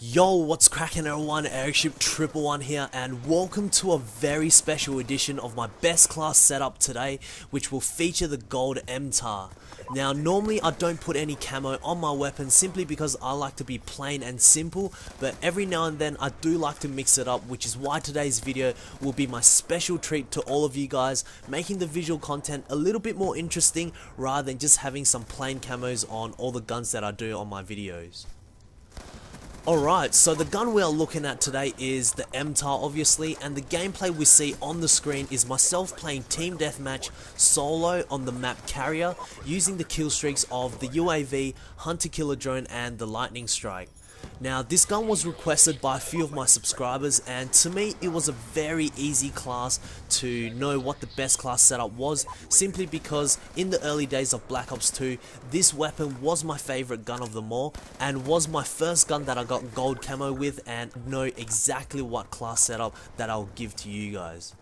Yo, what's cracking everyone, Airship111 here, and welcome to a very special edition of my best class setup today, which will feature the gold MTAR. Now, normally I don't put any camo on my weapon simply because I like to be plain and simple, but every now and then I do like to mix it up, which is why today's video will be my special treat to all of you guys, making the visual content a little bit more interesting rather than just having some plain camos on all the guns that I do on my videos. Alright, so the gun we are looking at today is the MTAR obviously, and the gameplay we see on the screen is myself playing Team Deathmatch solo on the map Carrier, using the kill streaks of the UAV, Hunter Killer Drone and the Lightning Strike. Now, this gun was requested by a few of my subscribers, and to me it was a very easy class to know what the best class setup was, simply because in the early days of Black Ops 2 this weapon was my favorite gun of them all and was my first gun that I got gold camo with, and know exactly what class setup that I'll give to you guys.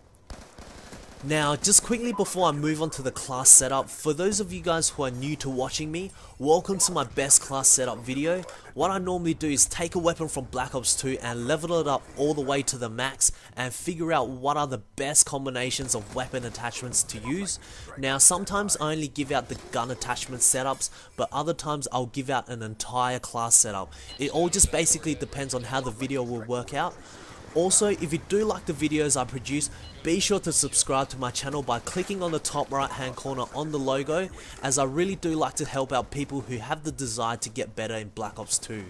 Now, just quickly before I move on to the class setup, for those of you guys who are new to watching me, welcome to my best class setup video. What I normally do is take a weapon from Black Ops 2 and level it up all the way to the max and figure out what are the best combinations of weapon attachments to use. Now, sometimes I only give out the gun attachment setups, but other times I'll give out an entire class setup. It all just basically depends on how the video will work out. Also, if you do like the videos I produce, be sure to subscribe to my channel by clicking on the top right hand corner on the logo, as I really do like to help out people who have the desire to get better in Black Ops 2.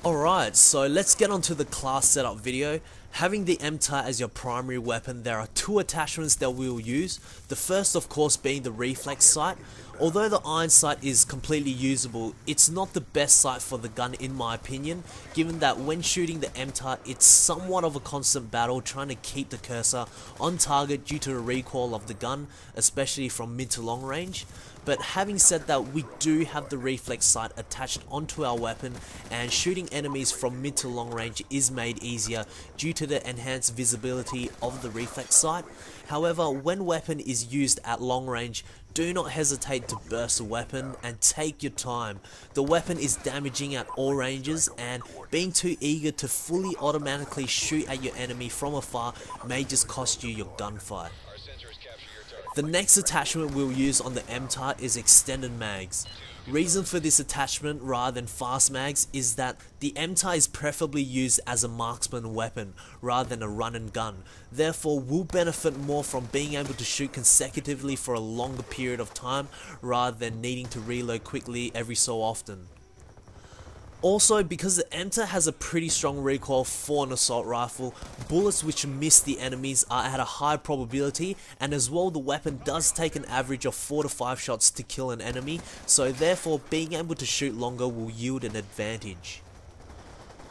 Alright, so let's get on to the class setup video. Having the MTAR as your primary weapon, there are two attachments that we will use. The first, of course, being the Reflex sight. Although the iron sight is completely usable, it's not the best sight for the gun in my opinion, given that when shooting the MTAR it's somewhat of a constant battle trying to keep the cursor on target due to the recoil of the gun, especially from mid to long range. But having said that, we do have the Reflex sight attached onto our weapon, and shooting enemies from mid to long range is made easier due to the enhanced visibility of the Reflex sight. However, when weapon is used at long range, do not hesitate to burst the weapon and take your time. The weapon is damaging at all ranges, and being too eager to fully automatically shoot at your enemy from afar may just cost you your gunfight. The next attachment we'll use on the MTAR is extended mags. Reason for this attachment rather than fast mags is that the MTAR is preferably used as a marksman weapon rather than a run and gun. Therefore, we'll benefit more from being able to shoot consecutively for a longer period of time rather than needing to reload quickly every so often. Also, because the MTAR has a pretty strong recoil for an assault rifle, bullets which miss the enemies are at a high probability, and as well the weapon does take an average of 4 to 5 shots to kill an enemy, so therefore being able to shoot longer will yield an advantage.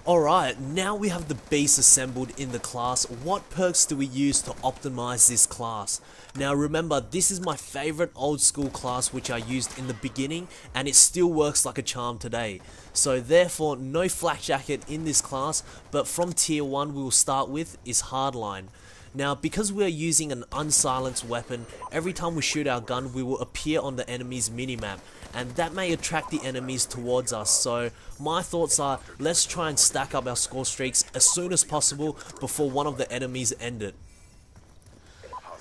Alright, now we have the beast assembled in the class. What perks do we use to optimize this class? Now remember, this is my favorite old school class which I used in the beginning, and it still works like a charm today. So therefore, no flak jacket in this class, but from tier 1 we will start with is hardline. Now, because we are using an unsilenced weapon, every time we shoot our gun we will appear on the enemy's minimap, and that may attract the enemies towards us. So my thoughts are, let's try and stack up our score streaks as soon as possible before one of the enemies end it.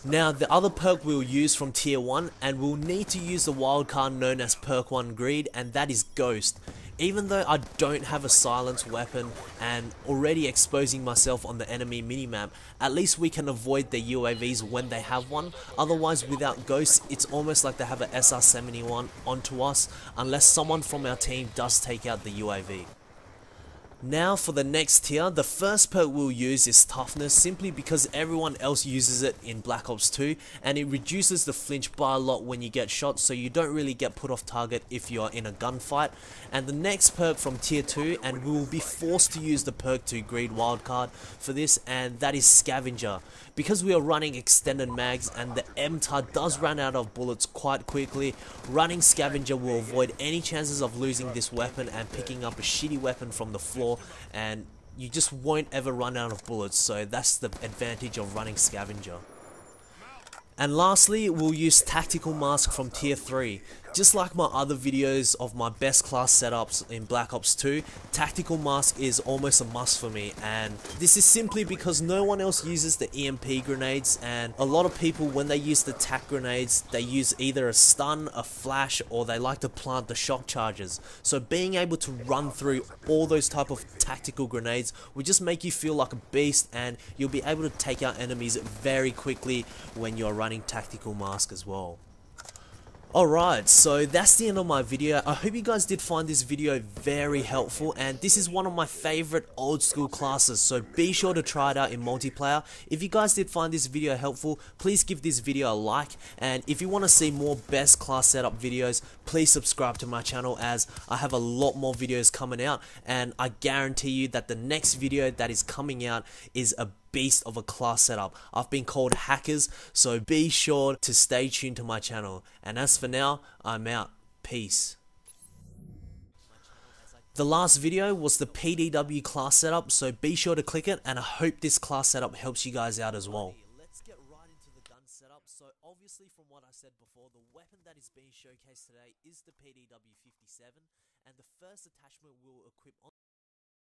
Now, the other perk we'll use from tier 1, and we'll need to use the wildcard known as perk 1 greed, and that is Ghost. Even though I don't have a silenced weapon and already exposing myself on the enemy minimap, at least we can avoid the UAVs when they have one. Otherwise, without Ghosts, it's almost like they have a SR-71 onto us unless someone from our team does take out the UAV. Now for the next tier, the first perk we'll use is Toughness, simply because everyone else uses it in Black Ops 2 and it reduces the flinch by a lot when you get shot, so you don't really get put off target if you are in a gunfight. And the next perk from tier 2, and we will be forced to use the perk 2 greed wildcard for this, and that is Scavenger. Because we are running extended mags and the MTAR does run out of bullets quite quickly, running Scavenger will avoid any chances of losing this weapon and picking up a shitty weapon from the floor, and you just won't ever run out of bullets, so that's the advantage of running Scavenger. And lastly, we'll use Tactical Mask from tier 3. Just like my other videos of my best class setups in Black Ops 2, tactical mask is almost a must for me, and this is simply because no one else uses the EMP grenades, and a lot of people when they use the tac grenades they use either a stun, a flash, or they like to plant the shock charges. So being able to run through all those type of tactical grenades will just make you feel like a beast, and you'll be able to take out enemies very quickly when you're running tactical mask as well. Alright, so that's the end of my video. I hope you guys did find this video very helpful, and this is one of my favorite old school classes, so be sure to try it out in multiplayer. If you guys did find this video helpful, please give this video a like, and if you want to see more best class setup videos, please subscribe to my channel, as I have a lot more videos coming out, and I guarantee you that the next video that is coming out is a beast of a class setup. I've been called hackers, so be sure to stay tuned to my channel. And as for now, I'm out. Peace. The last video was the PDW class setup, so be sure to click it, and I hope this class setup helps you guys out as well. Let's get right into the gun setup. So obviously from what I said before, the weapon that is being showcased today is the PDW 57, and the first attachment we'll equip on